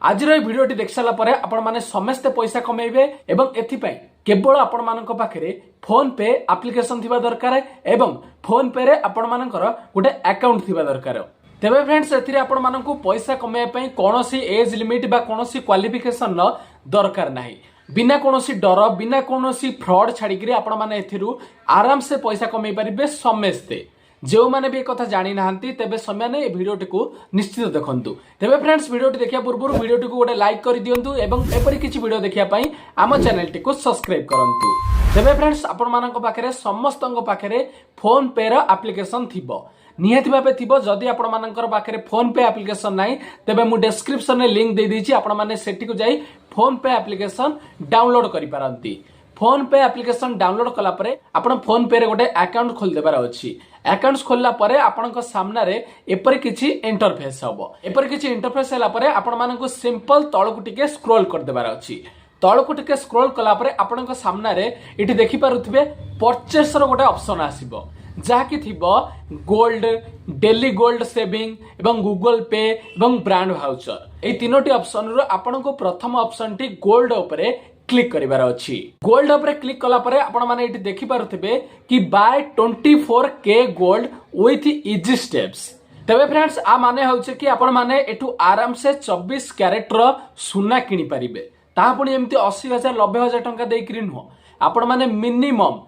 आज भिडियोटी देख सारा पर आपण समस्ते पैसा कमेबे एवं एथिपाई केवल आपण मानक पाखरे फोन पे एप्लिकेशन थिबा दरकार एवं फोन पे रे आपण मानकर गोटे अकाउंट थिबा दरकार। तेबे फ्रेंड्स एथिरे आपण मानकु पैसा कमेय पई कोनोसी एज लिमिट बा कोनोसी क्वालिफिकेशन न दरकार नाही। बिना कोनोसी डर बिना कोनोसी फ्रॉड छाड़ी आपण माने एथिरु आराम से पैसा कमेय परिबे समस्ते। जो मैंने भी एक कथा जानी ना तेबे समय भिडियोटी को निश्चित देखंतु। तेबे फ्रेंड्स भिडियोटी देखिया पूर्व भिडियोटी को गोटे लाइक कर दियंतु एवं एपरि किछि वीडियो देखिया पई आम चैनल टी को सब्सक्राइब करंतु। तेबे फ्रेंड्स आपण मानक पाखरे समस्तंक पाखरे फोन पे रो एप्लिकेशन थिबो निहाती भाबे थिबो। जदि आपण मानकर पाखरे फोन पे एप्लिकेशन नाही तेबे मु डिस्क्रिप्शन में लिंक दे देछि आपण माने सेठी को जाई फोन पे एप्लिकेशन डाउनलोड करि पारंती। फोन पे एप्लिकेशन डाउनलोड कला परे आपण फोन पे रे गोटे अकाउंट खोल देबार अछि। अकाउंट खोलला परे आपनक सामना रे एपरि किछि इंटरफेस हबो। एपरि किछि इंटरफेस हला परे आपण मानकु सिंपल तळकु टिके स्क्रॉल कर देबार अछि। तळकु टिके स्क्रॉल कला परे आपनक सामना रे इठी देखि पारुथिबे परचेस रो गोटे ऑप्शन आसीबो जहा कि थिबो गोल्ड, डेली गोल्ड सेविंग एवं गूगल पे एवं ब्रांड वाउचर। ए तीनोटी ऑप्शन रो आपनक प्रथम ऑप्शन टी गोल्ड उपरे क्लिक करिवार अछि। गोल्ड उपरे क्लिक कला परे आपण माने एठी देखि पारुथिबे कि buy 24K gold with easy steps. तबे फ्रेंड्स आ माने होउछे कि आपण माने एठू आराम से 24 कैरेट रो सुना किनि परिबे। ता पुनी एम्ति 80,000 90,000 टंका देई किरि नो आपण माने मिनिमम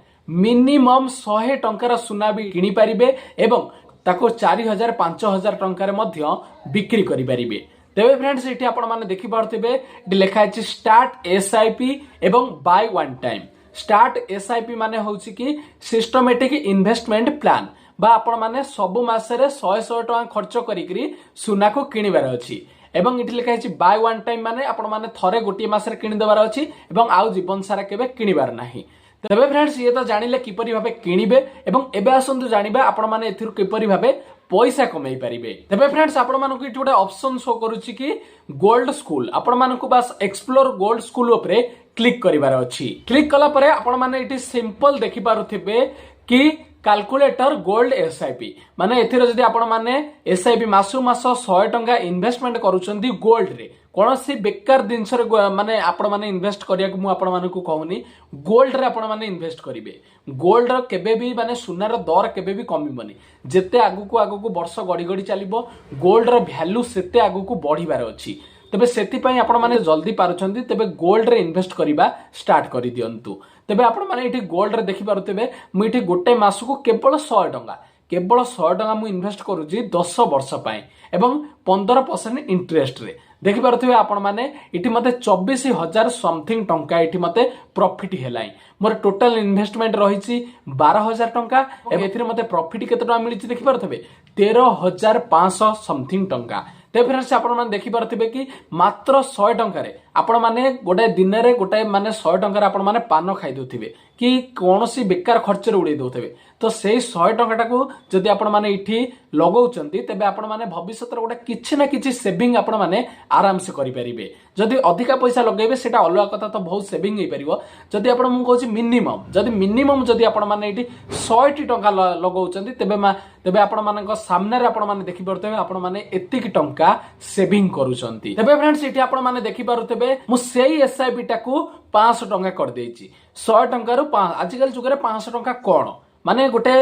100 टंकार सुना भी किनि परिबे एवं ताको 4,000 5,000 टंकार मध्य बिक्री करि परिबे। तेबे फ्रेंड्स इठी आपण माने देखि पारथिबे इठी लिखा अछि स्टार्ट एसआईपी एवं by one time. Start SIP माने होउछि कि सिस्टमैटिक इन्वेस्टमेंट प्लान बा आपण माने सब मासरे 100 टका खर्च करिकरी सुना को किनिबार अछि। एवं इठी लिखा अछि बाय वन टाइम माने आपण माने थरे गोटी मासरे किनि देबार अछि एवं आउ जीवन सारा केबे किनिबार नाही। तेबे फ्रेंड्स ये तो जानिले किपरि भाबे किनिबे एवं एबे आसंतु जानिबा आपण माने एथिरु किपरि भाबे पैसा कमाई पारिबे। तेबे फ्रेंड्स आपण मानकु इठी गोटे ऑप्शन शो करूछि कि गोल्ड स्कूल। आपण मानकु बस एक्सप्लोर गोल्ड स्कूल उपरे क्लिक करिवार अछि। क्लिक कला परे आपण माने इठी सिंपल देखि पारुथिबे कि कैलकुलेटर गोल्ड एसआईपी माने एथिरे जदि आपण माने एसआईपी मासु मास 100 टंका इन्वेस्टमेंट करूछंती गोल्ड रे कोनोसी बेकार जिनस माने आपण माने इन्वेस्ट करिया को मु आपण मानकु कहूनी गोल्ड रे आपण माने इन्वेस्ट करिवे। गोल्ड रो केबे भी माने सुनार दर केबे भी कमिबनी। जेते आगु को वर्ष गडी गडी चलिबो गोल्ड रो वैल्यू सेते आगु को बढ़िबार अछि। तबे सेति पई आपण माने जल्दी पारुछंती तेबे गोल्ड रे इन्वेस्ट करिबा स्टार्ट करि दियंतु। तेबे आपण माने इठी गोल्ड रे देखि पारुतेबे मु इठी गोटे मासको केवल 100 टंका मु इन्वेस्ट करूची 10 वर्ष पई एवं 15% इंटरेस्ट रे। देखि पारुथिबे आपण माने इठी मते 24,000 समथिंग टंका इठी मते प्रॉफिट हेलाई। मोर टोटल इन्वेस्टमेंट रहिची 12,000 टंका एवं एथिरे मते प्रॉफिट केते टंका मिलिची देखि पारुथिबे 13,500 समथिंग टंका। ते फ्रेंड्स आपण माने देखि पारुथिबे कि मात्र 100 टंका रे आपण माने गोटे दिन रे गोटे माने 100 टंका रे आपण माने पान खाइ दोथिबे कि कोनोसी बेकार खर्च रे उडै दोथिबे। तो सेही 100 टंका को जदि आपण माने इठी लगौचंती तेबे आपण माने भविष्यत रे गोटे किछि ना किछि सेविंग आपण माने आराम से करि परिबे। जदि अधिका पैसा लगेबे सेटा अलगा कथा तो बहुत सेविंग होई परिबो। जदि आपण मु कहूची मिनिमम जदि आपण माने इठी 100 टंका लगौचंती तेबे आपण मानक सामने रे आपण माने देखि परथबे आपण माने एतिक टंका सेविंग करूचंती। तेबे फ्रेंड्स इठी आपण माने देखि पारुथबे मु सेही एसआईपी टाकू 500 टंका कर देइची। 100 टंका रु आजिकल जुगरे 500 टंका कोन माने गोटे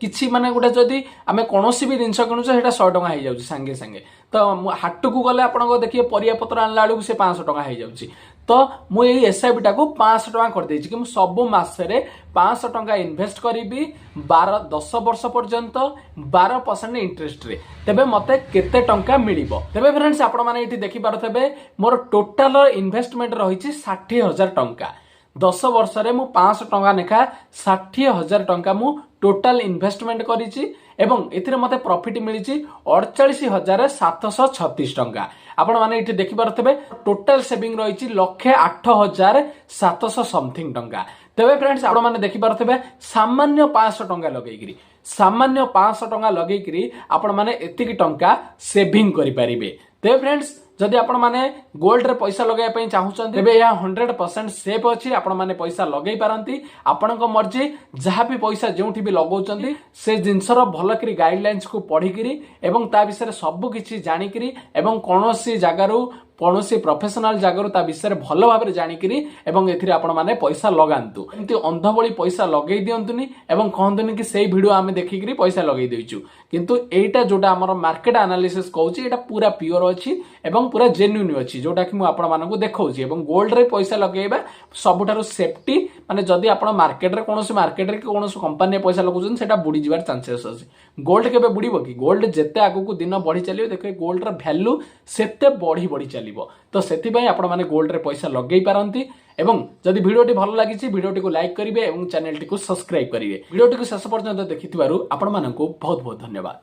किछि माने गोटे जदि आमे कोनोसी भी जिंस किनुछ सेटा 100 टंका हे जाउची संगे संगे। तो हाट को गले आपण को देखिए परिया पत्र आनला बेलू से 500 टंका हे जाउची। तो मु एई एसआईपी टाकू 500 टंका कर देइची कि मु सब मास रे 500 टंका इन्वेस्ट करिबी 10 वर्ष पर्यंत 12% इंटरेस्ट रे। तेबे मते केते टंका मिलिबो। तेबे फ्रेंड्स आपण माने इठी देखि पारथबे मोर टोटल इन्वेस्टमेंट रहिची 60,000 टंका। 10 वर्ष रे मु 500 टंका नेखा 60,000 टंका मु टोटल इन्वेस्टमेंट करिची एवं एथिरे मते प्रॉफिट मिलिची 48,736 टंका। आपण माने इठी देखि पारथबे टोटल सेविंग रहिची 1,08,700 समथिंग टंका। तेबे फ्रेंड्स आपण माने देखि पारथबे सामान्य 500 टंका लगेइकरी आपण माने एतिकी टंका सेविंग करि परिबे। तेबे फ्रेंड्स जदि आपण माने गोल्ड रे पैसा लगाय पई चाहुचन तेबे या 100% सेफ अछि। आपण माने पैसा लगै पारंती आपण को मर्जी जहा भी पैसा जेउठी भी लगौचंती से जिंसर भल करी गाइडलाइंस को पढी करी एवं ता विषय सब किछि जानि करी एवं कोनोसी जगारू कौनसी प्रोफेशनल जगह ता विषय भल भाव जानिकी एवं एथिरे आपण माने पैसा लगांतु एमती अंध भली पैसा लगे दियंतुनी एवं कहंतुनी कि सेही वीडियो आमे देखिकरी पैसा लगे देइचु किंतु एटा जोटा हमर मार्केट एनालिसिस कहूची एटा पूरा प्योर अछि एवं पूरा जेन्युइन अछि जोटा कि मु आपण मानकु देखौची एवं गोल्ड रे पैसा लगेबा सबुठारु सेफ्टी माने जदी आपण मार्केट रे कोनोसी कंपनी रे पैसा लगुचन सेटा बुडी जिवार चांसेस अछि गोल्ड केबे बुडीबो कि गोल्ड जेते आगु को दिन बढ़ी चलियो देखो गोल्ड रा वैल्यू सेते बढ़ी चलिबो तो सेति पई आपण माने गोल्ड रे पैसा लगेई पारंती एवं जदि वीडियोटी भल लागिछि वीडियोटी को लाइक करिवे एवं चैनल टी को सब्सक्राइब करिवे वीडियोटी को शेष पर्यंत देखिथिबारु आपण मानकु बहुत बहुत धन्यवाद।